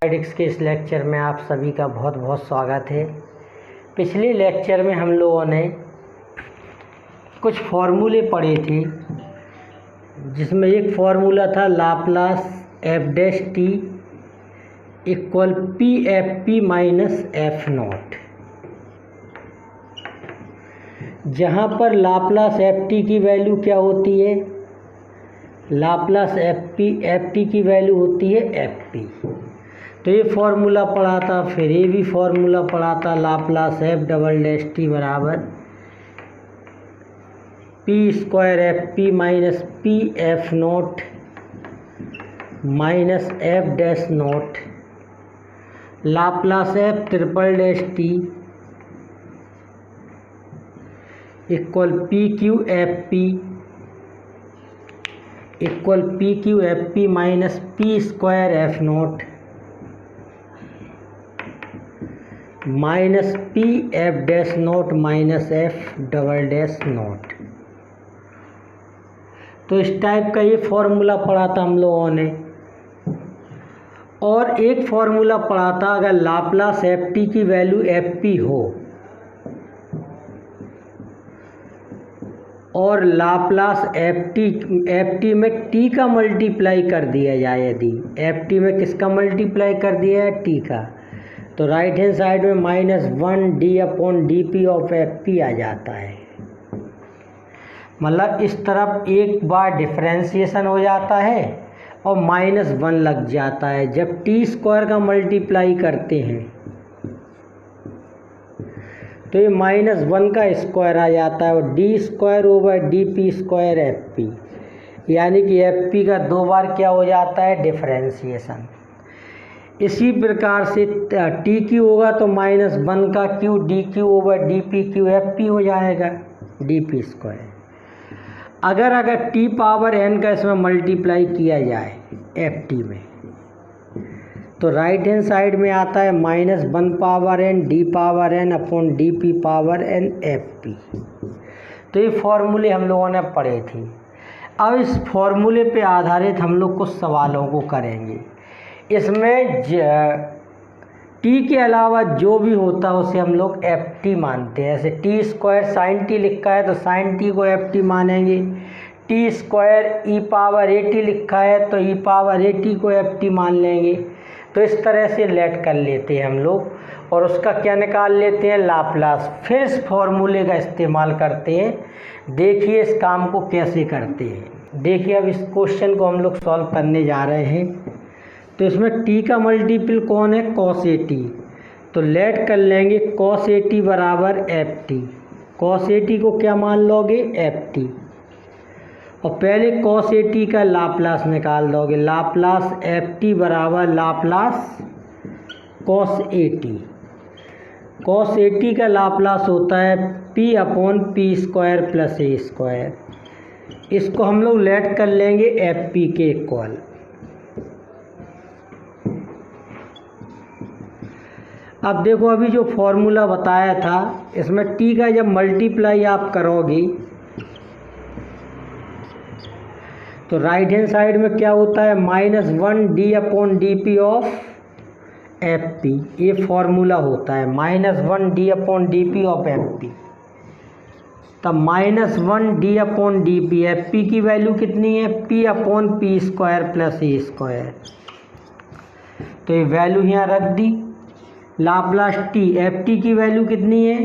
Mathematics के इस lecture में आप सभी का बहुत बहुत स्वागत है। पिछले लेक्चर में हम लोगों ने कुछ फॉर्मूले पढ़े थे, जिसमें एक फॉर्मूला था Laplace F dash T equal P F P minus F not, जहाँ पर लाप्लास एफ टी की वैल्यू क्या होती है, लाप्लास एफ टी की वैल्यू होती है एफ पी। तो ये फॉर्मूला पढ़ा था, फिर ये भी फॉर्मूला पढ़ा था, Laplace F double dash T बराबर P square F P minus P F not minus F dash not, Laplace F triple dash T equal P Q F P equal P Q F P minus P square F not minus P F dash not minus F double dash not. तो इस type का ये formula पढ़ा था हम लोगों ने। और एक फॉर्मूला पढ़ा था, अगर लाप्लास एफ टी की वैल्यू एफ पी हो और लाप्लास एफ टी में टी का मल्टीप्लाई कर दिया जाए, यदि एफ टी में किसका मल्टीप्लाई कर दिया है, टी का, तो राइट हैंड साइड में -1 D upon D P of F P आ जाता है। मतलब इस तरफ एक बार डिफरेंशिएशन हो जाता है और -1 लग जाता है। जब टी स्क्वायर का मल्टीप्लाई करते हैं तो ये -1 का स्क्वायर आ जाता है और D square over D p square F P, यानी कि एफ पी का 2 बार क्या हो जाता है, डिफरेंशिएशन। इसी प्रकार से टी क्यू होगा तो -1 का Q D Q over D P Q F P हो जाएगा, डी पी स्क्वायर। अगर टी पावर एन का इसमें मल्टीप्लाई किया जाए एफ टी में, तो राइट हैंड साइड में आता है -1 power N D power N upon D P power N F P. तो ये फॉर्मूले हम लोगों ने पढ़े थे। अब इस फॉर्मूले पे आधारित हम लोग कुछ सवालों को करेंगे। इसमें टी के अलावा जो भी होता है उसे हम लोग एफ टी मानते हैं। जैसे टी स्क्वायर साइन टी लिखा है तो साइन टी को एफ टी मानेंगे, T square E power A T लिखा है तो ई पावर ए टी को एफ टी मान लेंगे। तो इस तरह से लेट कर लेते हैं हम लोग और उसका क्या निकाल लेते हैं, लाप्लास। फिर इस फॉर्मूले का इस्तेमाल करते हैं। देखिए इस काम को कैसे करते हैं। देखिए अब इस क्वेश्चन को हम लोग सॉल्व करने जा रहे हैं। तो इसमें t का मल्टीपल कौन है, cos ए टी। तो लेट कर लेंगे cos ए टी बराबर F T. cos A T को क्या मान लोगे, एफ टी। और पहले cos ए टी का लाप्लास निकाल दोगे, लाप्लास एफ टी बराबर Laplace cos A T. cos A T का लाप्लास होता है p upon P square plus ए स्क्वायर। इसको हम लोग लेट कर लेंगे एफ पी के इक्वल। अब देखो अभी जो फॉर्मूला बताया था, इसमें t का जब मल्टीप्लाई आप करोगे तो राइट हैंड साइड में क्या होता है, -1 D upon D P of F P. ये फॉर्मूला होता है -1 D upon D P of F P. तब -1 D upon D P, F P की वैल्यू कितनी है, p upon P square plus ए स्क्वायर। तो ये वैल्यू यहाँ रख दी। लाप्लास टी, एफ टी की वैल्यू कितनी है,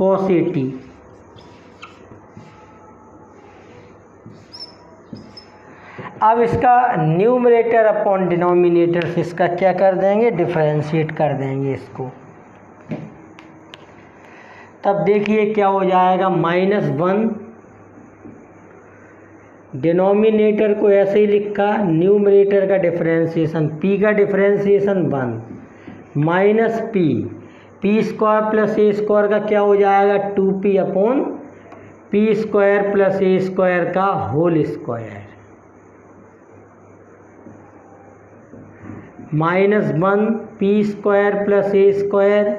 cos ए टी। अब इसका न्यूमरेटर अपॉन डिनोमिनेटर से इसका क्या कर देंगे, डिफरेंशिएट कर देंगे इसको। तब देखिए क्या हो जाएगा, -1, डिनोमिनेटर को ऐसे ही लिखा, न्यूमरेटर का डिफरेंशिएशन, p का डिफरेंशिएशन 1 माइनस पी स्क्वायर प्लस ए स्क्वायर का क्या हो जाएगा, 2p upon P square plus ए स्क्वायर का whole square, -1 p square plus ए square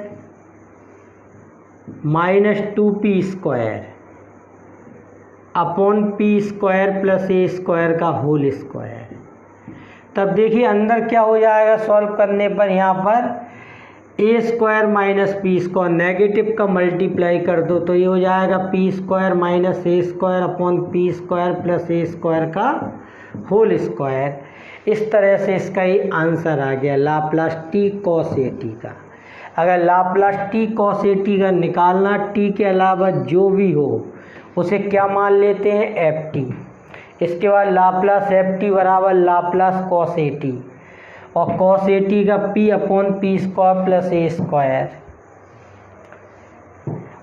-2p square upon P square plus ए स्क्वायर का होल स्क्वायर। तब देखिए अंदर क्या हो जाएगा सॉल्व करने पर, यहाँ पर a square minus P square, negative का मल्टीप्लाई कर दो तो ये हो जाएगा p square minus a square upon P square plus A square का होल स्क्वायर। इस तरह से इसका ये आंसर आ गया Laplace t cos A T का। अगर Laplace t cos A T का निकालना, टी के अलावा जो भी हो उसे क्या मान लेते हैं, एफ टी। इसके बाद लाप्लास एफ टी बराबर लाप्लास कॉस ए टी, और कॉस ए टी का p upon P square plus ए स्क्वायर,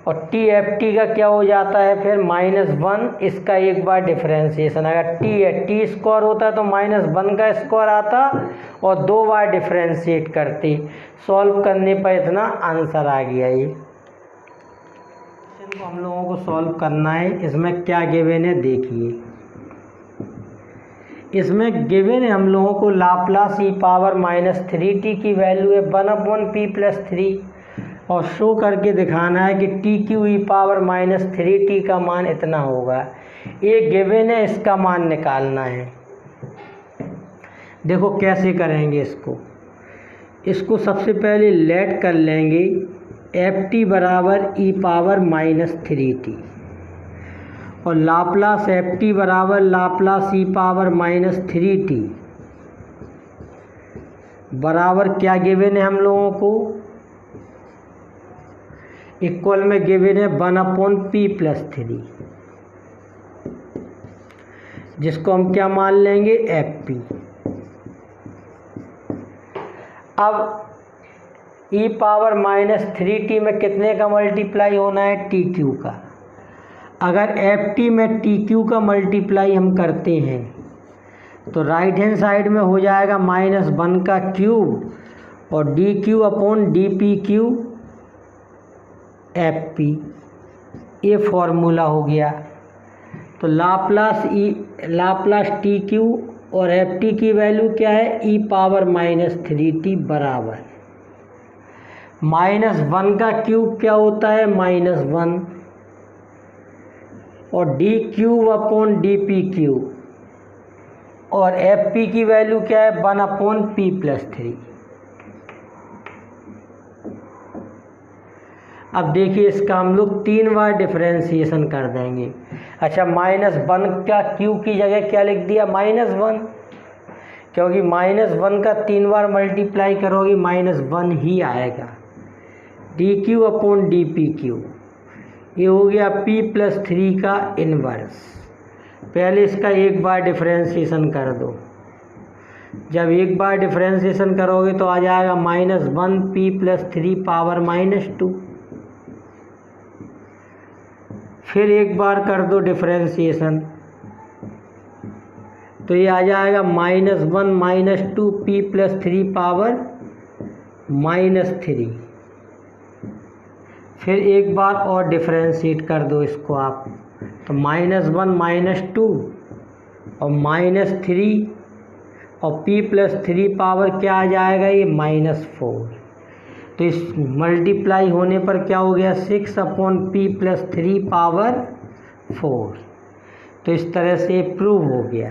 और टी एफ टी का क्या हो जाता है फिर -1, इसका एक बार डिफरेंशिएशन। अगर टी है टी स्क्वायर होता तो -1 का स्क्वायर आता और 2 बार डिफरेंशिएट करते। सॉल्व करने पर इतना आंसर आ गया। ये क्वेश्चन को हम लोगों को सॉल्व करना है। इसमें क्या गिवन है देखिए, इसमें गिवन है हम लोगों को लाप्लास e पावर -3t की वैल्यू है 1/p+3, और शो करके दिखाना है कि T Q E power -3t का मान इतना होगा। ये गिवन है, इसका मान निकालना है। देखो कैसे करेंगे इसको सबसे पहले लेट कर लेंगे एफ टी बराबर ई पावर -3t, और लाप्लास एफ टी बराबर लाप्लास ई पावर -3t बराबर क्या गिवन है हम लोगों को, इक्वल में गिवन है 1/p+3, जिसको हम क्या मान लेंगे, एफ पी। अब e पावर -3t में कितने का मल्टीप्लाई होना है, टी क्यू का। अगर एफ टी में टी क्यू का मल्टीप्लाई हम करते हैं तो राइट हैंड साइड में हो जाएगा -1 का क्यूब और D Q upon D P Q F P, ये फॉर्मूला हो गया। तो लाप्लास टी क्यू और एफ टी की वैल्यू क्या है, e पावर -3t बराबर -1 का क्यूब क्या होता है, -1, और D cube upon D P cube, और एफ पी की वैल्यू क्या है, 1/p+3। अब देखिए इसका हम लोग 3 बार डिफरेंशिएशन कर देंगे। अच्छा, -1 का क्यू की जगह क्या लिख दिया, -1, क्योंकि -1 का 3 बार मल्टीप्लाई करोगे -1 ही आएगा। D Q upon D P Q, ये हो गया p+3 का इन्वर्स। पहले इसका एक बार डिफरेंशिएशन कर दो। जब एक बार डिफरेंशिएशन करोगे तो आ जाएगा -1p+3 पावर -2। फिर एक बार कर दो डिफरेंशिएशन तो ये आ जाएगा -1 -2p+3 पावर -3। फिर एक बार और डिफरेंशिएट कर दो इसको आप, तो -1 -2 और -3 और p+3 पावर क्या आ जाएगा, ये -4। तो इस मल्टीप्लाई होने पर क्या हो गया, 6/p+3 पावर 4। तो इस तरह से प्रूव हो गया।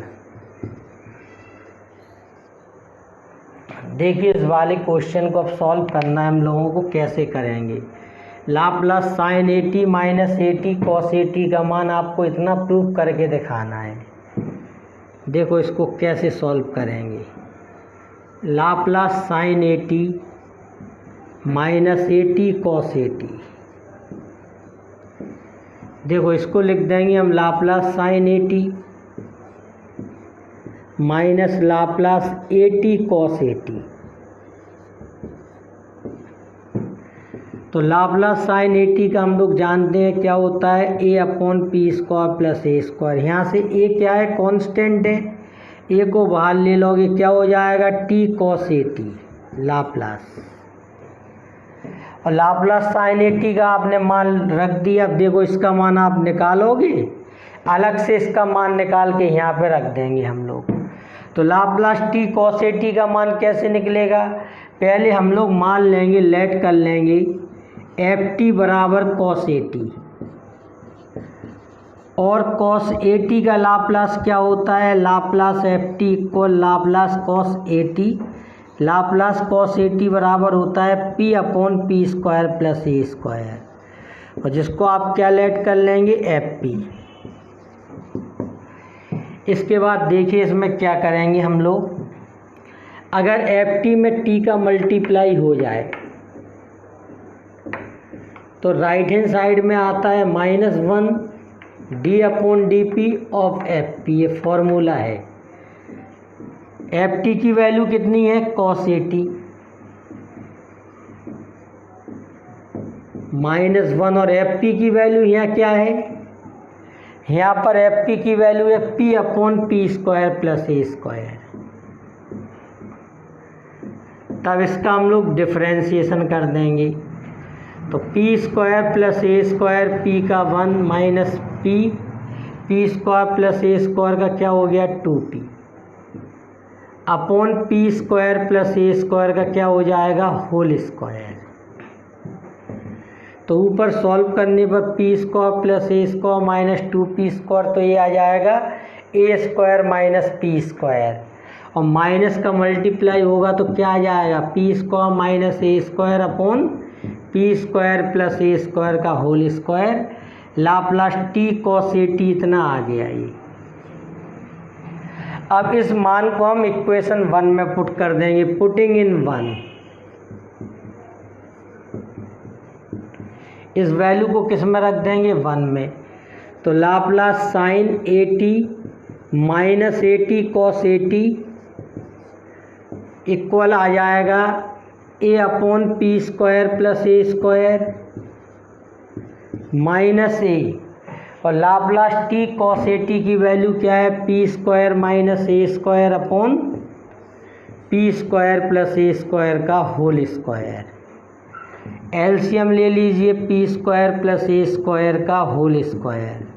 देखिए इस वाले क्वेश्चन को अब सॉल्व करना है हम लोगों को, कैसे करेंगे। Laplace sine A T minus A T cos A T का मान आपको इतना प्रूव करके दिखाना है। देखो इसको कैसे सॉल्व करेंगे। Laplace sine A T minus A T cos A T, देखो इसको लिख देंगे हम Laplace sine A T minus Laplace A T cos A T. तो लाप्लास साइन ए टी का हम लोग जानते हैं क्या होता है, a/p² प्लस ए स्क्वायर। यहाँ से a क्या है, कांस्टेंट है, a को बाहर ले लोगे क्या हो जाएगा, t cos A t Laplace. और लाप्लास साइन ए टी का आपने मान रख दिया। अब देखो इसका मान आप निकालोगे, अलग से इसका मान निकाल के यहाँ पे रख देंगे हम लोग। तो Laplace t cos A T का मान कैसे निकलेगा, पहले हम लोग मान लेंगे, लेट कर लेंगे एफ टी बराबर कॉस ए टी, और कॉस ए टी का लाप्लास क्या होता है, Laplace F t equal Laplace cos A t. Laplace cos A T बराबर होता है p upon P square plus ए स्क्वायर, और जिसको आप क्या लेट कर लेंगे, एफ पी। इसके बाद देखिए इसमें क्या करेंगे हम लोग, अगर एफ टी में टी का मल्टीप्लाई हो जाए तो राइट हैंड साइड में आता है -1 D upon D P of F P, ये फॉर्मूला है। एफ टी की वैल्यू कितनी है, कॉस ए टी, -1, और एफ पी की वैल्यू यहाँ क्या है, यहाँ पर एफ पी की वैल्यू है p upon P square plus ए स्क्वायर। तब इसका हम लोग डिफरेंशिएशन कर देंगे, तो पी स्क्वायर प्लस ए स्क्वायर, पी का 1 माइनस पी स्क्वायर प्लस ए स्क्वायर का क्या हो गया 2p, upon P square plus ए स्क्वायर का क्या हो जाएगा होल स्क्वायर। तो ऊपर सॉल्व करने पर पी स्क्वायर प्लस ए स्क्वायर माइनस 2p स्क्वायर, तो ये आ जाएगा a square minus P square, और माइनस का मल्टीप्लाई होगा तो क्या आ जाएगा, p square minus a square upon P square plus A square का whole square. Laplace t cos ए टी इतना आ गया ये। अब इस मान को हम इक्वेशन 1 में पुट कर देंगे, पुटिंग इन 1, इस वैल्यू को किस में रख देंगे, 1 में। तो Laplace sine A T minus A T cos A t equal आ जाएगा a upon P square plus A square minus a, और लाप्लास टी कॉस ए टी की वैल्यू क्या है, p square minus a square upon P square plus A square का whole square. LCM ले लीजिए, p square plus ए square का whole square,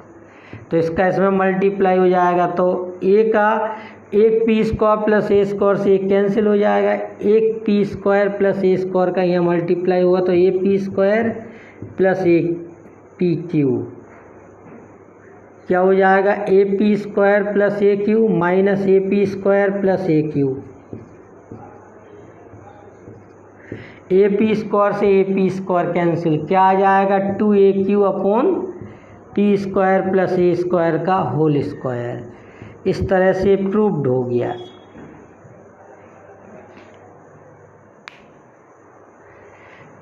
तो इसका इसमें मल्टीप्लाई हो जाएगा, तो ए का एक पी स्क्वायर प्लस ए स्क्वायर से कैंसिल हो जाएगा, एक पी स्क्वायर प्लस ए स्क्वायर का यहाँ मल्टीप्लाई होगा, तो a p square plus a p q क्या हो जाएगा, a p square plus a q minus a p square plus a q. A p square से ए पी स्क्वायर कैंसिल, क्या आ जाएगा 2aq upon P square plus ए square का whole square. इस तरह से प्रूव्ड हो गया।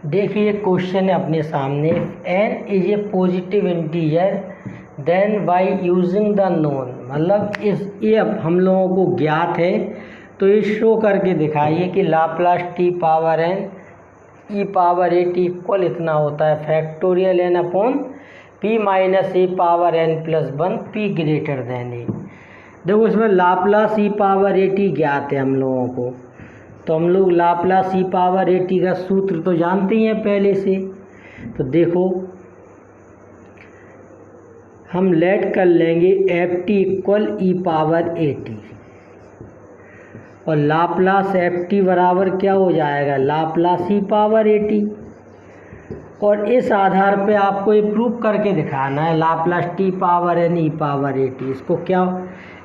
देखिए क्वेश्चन है अपने सामने, n is a positive integer then by using the known, मतलब ये अब हम लोगों को ज्ञात है तो ये शो करके दिखाइए कि Laplace T power n e power ए टी इक्वल इतना होता है factorial n upon p minus a power n plus 1 p greater than a. देखो इसमें लाप्लास ई पावर ए टी ज्ञात है हम लोगों को, तो हम लोग Laplace E power A T का सूत्र तो जानते ही हैं पहले से। तो देखो हम लेट कर लेंगे एफ टी इक्वल ई पावर ए टी, और लाप्लास एफ टी बराबर क्या हो जाएगा, लाप्लास ई पावर ए टी, और इस आधार पे आपको ये प्रूव करके दिखाना है Laplace T power N E power ए टी। इसको क्या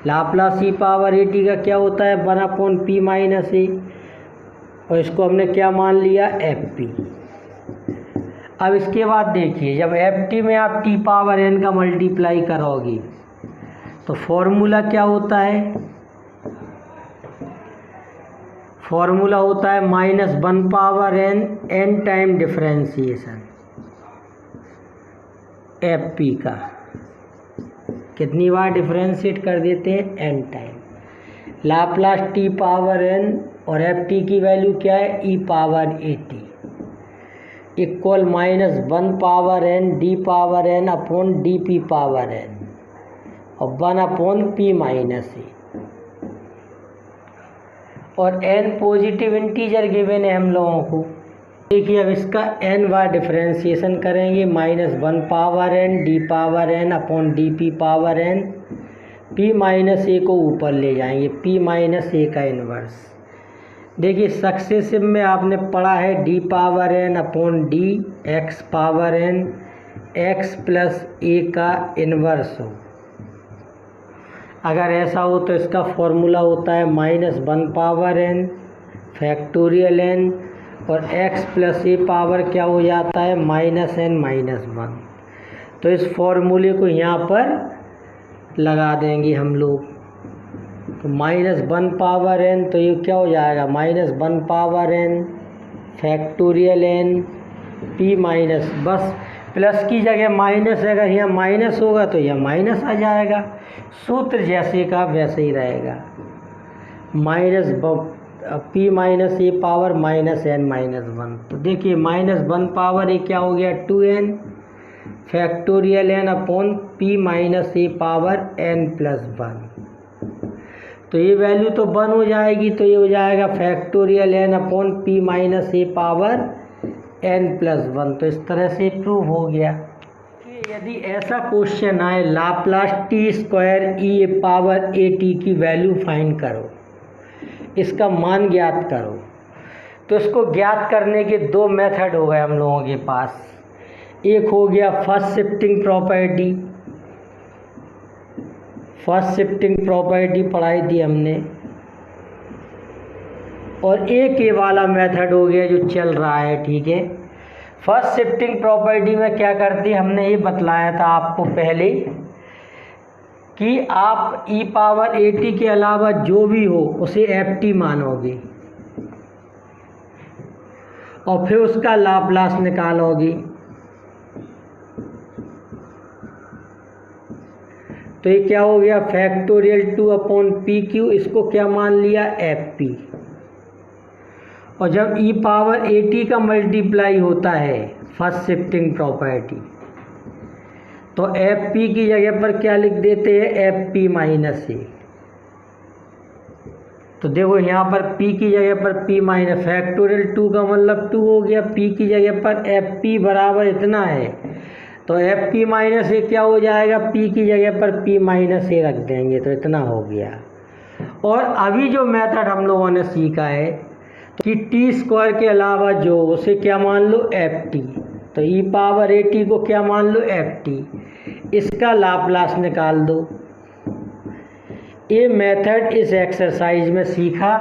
Laplace E power A T का क्या होता है 1 अपॉन पी माइनस ए, और इसको हमने क्या मान लिया एफ पी। अब इसके बाद देखिए जब एफ टी में आप टी पावर एन का मल्टीप्लाई करोगे तो फॉर्मूला क्या होता है, फॉर्मूला होता है -1 power n n time differentiation f p का। कितनी बार डिफरेंशिएट कर देते हैं, n time. Laplace T power n और एफ टी की वैल्यू क्या है, ई पावर ए t equal -1 power N D power N upon D P power n और 1 अपॉन पी माइनस ए, और n पॉजिटिव इंटीजर गिवन है हम लोगों को। देखिए अब इसका n बार डिफरेंशिएशन करेंगे, -1 power n d power n upon D P power n, p minus a को ऊपर ले जाएंगे, p माइनस ए का इन्वर्स। देखिए सक्सेसिव में आपने पढ़ा है d power n upon d x power n, x plus a का इन्वर्स हो। अगर ऐसा हो तो इसका फॉर्मूला होता है -1 पावर n फैक्टोरियल n और x प्लस ए पावर क्या हो जाता है -n-1। तो इस फॉर्मूले को यहाँ पर लगा देंगे हम लोग। तो -1 पावर n, तो ये क्या हो जाएगा -1 power n factorial n p minus, बस प्लस की जगह माइनस है, अगर यहाँ माइनस होगा तो यह माइनस आ जाएगा, सूत्र जैसे का वैसे ही रहेगा। p minus a power -n-1। तो देखिए -1 पावर ए क्या हो गया 2n factorial n upon p minus a power n+1। तो ये वैल्यू तो 1 हो जाएगी, तो ये हो जाएगा factorial n upon p minus a power n+1। तो इस तरह से प्रूव हो गया। यदि ऐसा क्वेश्चन आए Laplace t² e power at की वैल्यू फाइंड करो, इसका मान ज्ञात करो, तो इसको ज्ञात करने के दो मेथड हो गए हम लोगों के पास। एक हो गया first shifting property, first shifting property पढ़ाई थी हमने, और एक ये वाला मेथड हो गया जो चल रहा है, ठीक है। फर्स्ट शिफ्टिंग प्रॉपर्टी में क्या करती है, हमने ये बतलाया था आपको पहले कि आप e पावर at के अलावा जो भी हो उसे ft मानोगे और फिर उसका लाप्लास निकालोगे। तो ये क्या हो गया फैक्टोरियल 2/pq, इसको क्या मान लिया fp। और जब e पावर at का मल्टीप्लाई होता है फर्स्ट शिफ्टिंग प्रॉपर्टी, तो fp की जगह पर क्या लिख देते हैं fp माइनस ए। तो देखो यहाँ पर p की जगह पर p माइनस, फैक्टोरियल 2 का मतलब 2 हो गया, p की जगह पर fp बराबर इतना है, तो fp माइनस ए क्या हो जाएगा, p की जगह पर p माइनस ए रख देंगे, तो इतना हो गया। और अभी जो मेथड हम लोगों ने सीखा है कि t² के अलावा जो उसे क्या मान लो ft, तो e पावर at को क्या मान लो ft, इसका लाप्लास निकाल दो। ये मेथड इस एक्सरसाइज में सीखा।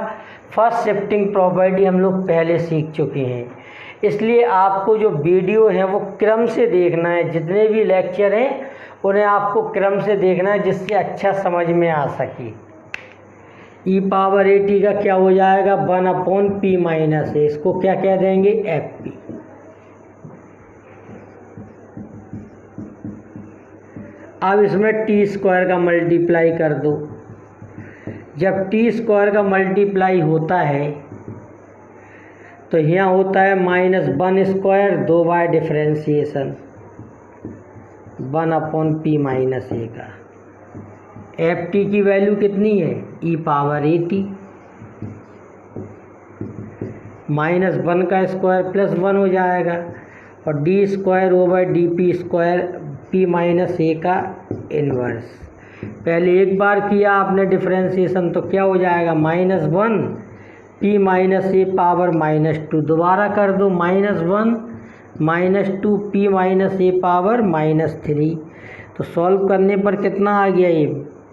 फर्स्ट शिफ्टिंग प्रॉपर्टी हम लोग पहले सीख चुके हैं, इसलिए आपको जो वीडियो है वो क्रम से देखना है, जितने भी लेक्चर हैं उन्हें आपको क्रम से देखना है जिससे अच्छा समझ में आ सके। e पावर at का क्या हो जाएगा 1/p माइनस ए, इसको क्या कह देंगे fp। अब इसमें t² का मल्टीप्लाई कर दो। जब t² का मल्टीप्लाई होता है तो यहाँ होता है -1² 2 बार डिफ्रेंशिएशन 1/p माइनस ए का। ft की वैल्यू कितनी है e पावर at, -1 का स्क्वायर +1 हो जाएगा, और d²/dp² p माइनस ए का इन्वर्स। पहले एक बार किया आपने डिफ्रेंशिएशन तो क्या हो जाएगा -1 p माइनस ए पावर -2, दोबारा कर दो -1 -2 p माइनस ए पावर -3। तो सॉल्व करने पर कितना आ गया ये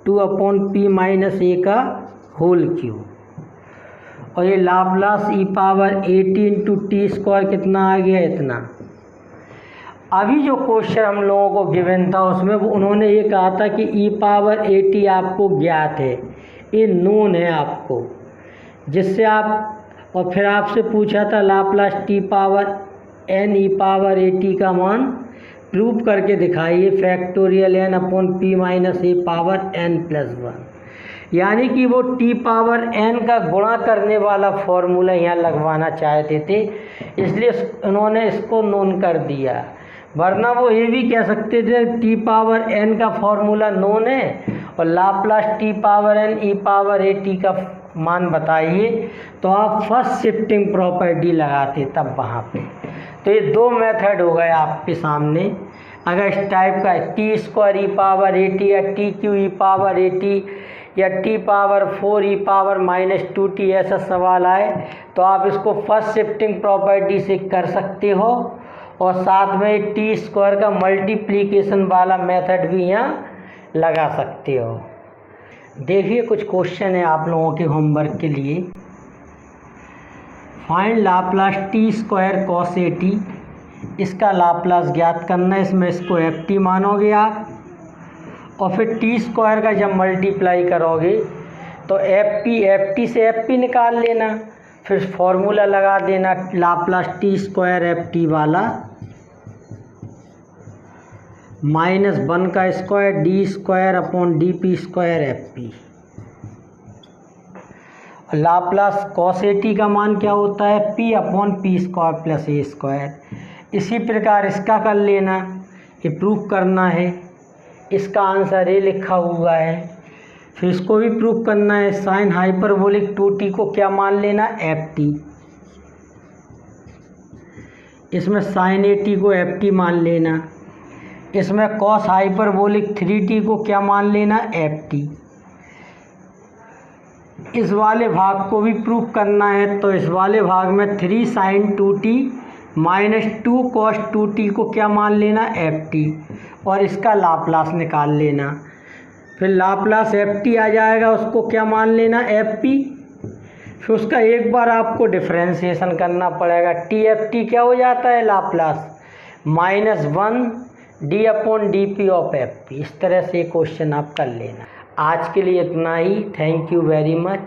2/p माइनस ए का होल क्यूब, और ये Laplace e power at into t² कितना आ गया इतना। अभी जो क्वेश्चन हम लोगों को गिवन था उसमें वो उन्होंने ये कहा था कि e पावर at आपको ज्ञात है, ये नोन है आपको, जिससे आप, और फिर आपसे पूछा था Laplace t power n e power at का मान प्रूव करके दिखाइए factorial n/p minus a power n+1। यानी कि वो t पावर n का गुणा करने वाला फॉर्मूला यहाँ लगवाना चाहते थे, इसलिए उन्होंने इसको नोन कर दिया। वरना वो ये भी कह सकते थे t पावर n का फॉर्मूला नोन है और Laplace t power n e power at का मान बताइए, तो आप फर्स्ट शिफ्टिंग प्रॉपर्टी लगाते तब वहाँ पे। तो ये दो मेथड हो गए आपके सामने। अगर इस टाइप का t² e पावर at या tq e पावर at या t power 4 e power -2t ऐसा सवाल आए तो आप इसको फर्स्ट शिफ्टिंग प्रॉपर्टी से कर सकते हो, और साथ में t² का मल्टीप्लिकेशन वाला मेथड भी यहाँ लगा सकते हो। देखिए कुछ क्वेश्चन है आप लोगों के होमवर्क के लिए। Find Laplace t square cos A T, इसका लाप्लास ज्ञात करना है। इसमें इसको एफ टी मानोगे आप, और फिर टी स्क्वायर का जब मल्टीप्लाई करोगे तो एफ टी से एफ पी निकाल लेना, फिर फॉर्मूला लगा देना Laplace t square f t वाला -1 का square d square upon D p square F p. Laplace cos A T का मान क्या होता है? P upon P square plus ए स्क्वायर। इसी प्रकार इसका कर लेना, ये प्रूफ करना है। इसका आंसर ए लिखा हुआ है। फिर इसको भी प्रूफ करना है। साइन हाइपरबोलिक 2t को क्या मान लेना? F T. इसमें साइन ए टी को एफ टी मान लेना। इसमें कॉस हाइपरबोलिक 3t को क्या मान लेना? F T. इस वाले भाग को भी प्रूफ करना है, तो इस वाले भाग में 3 sign 2t minus 2 cos 2t को क्या मान लेना? एफ टी, और इसका लाप्लास निकाल लेना। फिर लाप्लास एफ टी आ जाएगा, उसको क्या मान लेना? F P. फिर उसका एक बार आपको डिफ्रेंशिएशन करना पड़ेगा। टी एफ टी क्या हो जाता है? Laplace -1 D upon D P of F P. इस तरह से क्वेश्चन आप कर लेना। आज के लिए इतना ही। Thank you very much.